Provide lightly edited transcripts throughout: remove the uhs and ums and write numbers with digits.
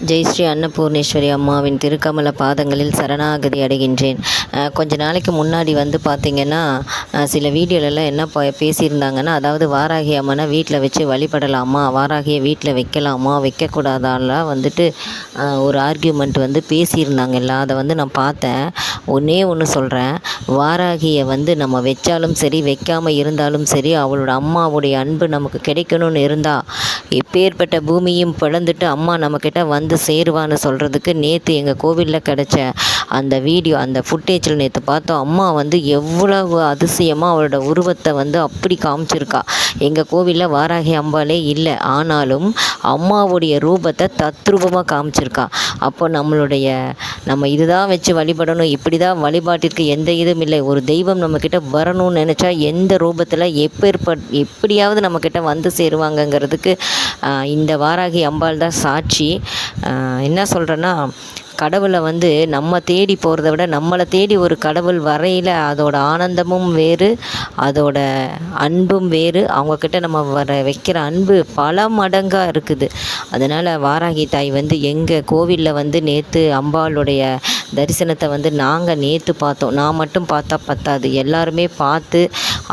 ஜெய் ஸ்ரீ அன்னபூர்ணேஸ்வரி அம்மாவின் திருக்கமல பாதங்களில் சரணாகதி அடைகின்றேன். கொஞ்ச நாளைக்கு முன்னாடி பார்த்திங்கன்னா சில வீடியோலெல்லாம் என்ன பேசியிருந்தாங்கன்னா, அதாவது வாராகி அம்மனை வீட்டில் வச்சு வழிபடலாமா, வாராகியை வீட்டில் வைக்கலாமா வைக்கக்கூடாதாலாம் ஒரு ஆர்கியூமெண்ட் பேசியிருந்தாங்க எல்லாம். அதை நான் பார்த்தேன். ஒன்றே ஒன்று சொல்கிறேன், வாராகியை நம்ம வச்சாலும் சரி வைக்காமல் இருந்தாலும் சரி, அவளோட அம்மாவுடைய அன்பு நமக்கு கிடைக்கணும்னு இருந்தால் எப்பேற்பட்ட பூமியும் பிளந்துட்டு அம்மா நம்மக்கிட்ட சேருவான்னு சொல்கிறதுக்கு நேற்று எங்கள் கோவிலில் கிடச்ச அந்த வீடியோ, அந்த ஃபுட்டேஜில் நேற்று பார்த்தோம். அம்மா எவ்வளவு அதிசயமாக அவளோட உருவத்தை அப்படி காமிச்சிருக்கா. எங்கள் கோவிலில் வாராகி அம்பாலே இல்லை, ஆனாலும் அம்மாவுடைய ரூபத்தை தத்ரூபமாக காமிச்சிருக்கா. அப்போ நம்ம இதுதான் வச்சு வழிபடணும், இப்படி தான் வழிபாட்டிற்கு எந்த இதுவும் இல்லை. ஒரு தெய்வம் நம்மக்கிட்ட வரணும்னு நினச்சா எந்த ரூபத்தில் எப்படியாவது நம்மக்கிட்ட சேருவாங்கங்கிறதுக்கு இந்த வாராகி அம்பாள் தான் சாட்சி. என்ன சொல்கிறேன்னா, கடவுளை நம்ம தேடி போகிறத விட நம்மளை தேடி ஒரு கடவுள் வரையில் அதோட ஆனந்தமும் வேறு, அதோட அன்பும் வேறு. அவங்கக்கிட்ட நம்ம வைக்கிற அன்பு பல மடங்காக இருக்குது. அதனால் வாராகி தாய் எங்கள் கோவிலில் நேற்று அம்பாளுடைய தரிசனத்தை நாங்கள் நேற்று பார்த்தோம். நான் மட்டும் பார்த்தா பத்தாது, எல்லாருமே பார்த்து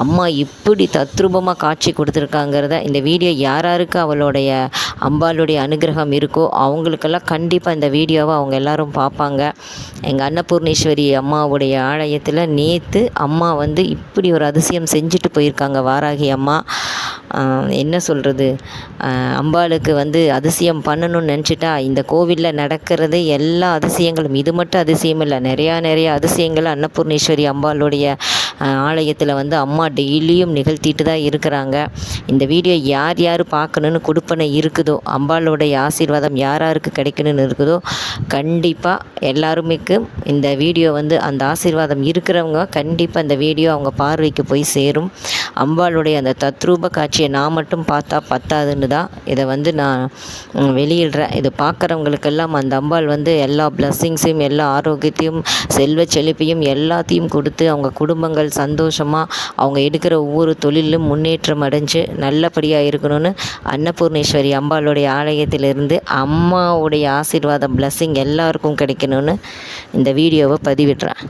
அம்மா இப்படி தத்ரூபமாக காட்சி கொடுத்துருக்காங்கிறத இந்த வீடியோ யாராருக்கு அவளுடைய அம்பாளுடைய அனுகிரகம் இருக்கோ அவங்களுக்கெல்லாம் கண்டிப்பாக இந்த வீடியோவை அவங்க எல்லோரும் பார்ப்பாங்க. எங்கள் அன்னபூர்ணேஸ்வரி அம்மாவுடைய ஆலயத்தில் நேற்று அம்மா இப்படி ஒரு அதிசயம் செஞ்சுட்டு போயிருக்காங்க. வாராகி அம்மா என்ன சொல்கிறது, அம்பாளுக்கு அதிசயம் பண்ணணும்னு நினச்சிட்டா இந்த கோவிலில் நடக்கிறது எல்லா அதிசயங்களும், இது மட்டும் அதிசயம் இல்லை, நிறையா அதிசயங்கள் அன்னபூர்ணேஸ்வரி அம்பாளுடைய ஆலயத்தில் அம்மா டெய்லியும் நிகழ்த்திட்டு தான் இருக்கிறாங்க. இந்த வீடியோ யார் பார்க்கணுன்னு கொடுப்பனை இருக்குதோ, அம்பாளுடைய ஆசீர்வாதம் யாருக்கு கிடைக்கணும்னு இருக்குதோ, கண்டிப்பாக எல்லாருமேக்கு இந்த வீடியோ அந்த ஆசீர்வாதம் இருக்கிறவங்க கண்டிப்பாக இந்த வீடியோ அவங்க பார்வைக்கு போய் சேரும். அம்பாளுடைய அந்த தத்ரூப காட்சியை நான் மட்டும் பார்த்தா பத்தாதுன்னு தான் இதை நான் வெளியிடுறேன். இது பார்க்குறவங்களுக்கெல்லாம் அந்த அம்பாள் எல்லா பிளஸ்ஸிங்ஸையும், எல்லா ஆரோக்கியத்தையும், செல்வ செழிப்பையும் எல்லாத்தையும் கொடுத்து அவங்க குடும்பங்கள் சந்தோஷமாக அவங்க எடுக்கிற ஒவ்வொரு தொழிலும் முன்னேற்றம் அடைஞ்சு நல்லபடியாக இருக்கணும்னு அன்னபூர்ணேஸ்வரி அம்பாளுடைய ஆலயத்திலிருந்து அம்மாவுடைய ஆசீர்வாதம் பிளஸ்ஸிங் எல்லாருக்கும் கிடைக்கணும்னு இந்த வீடியோவை பதிவிடுறேன்.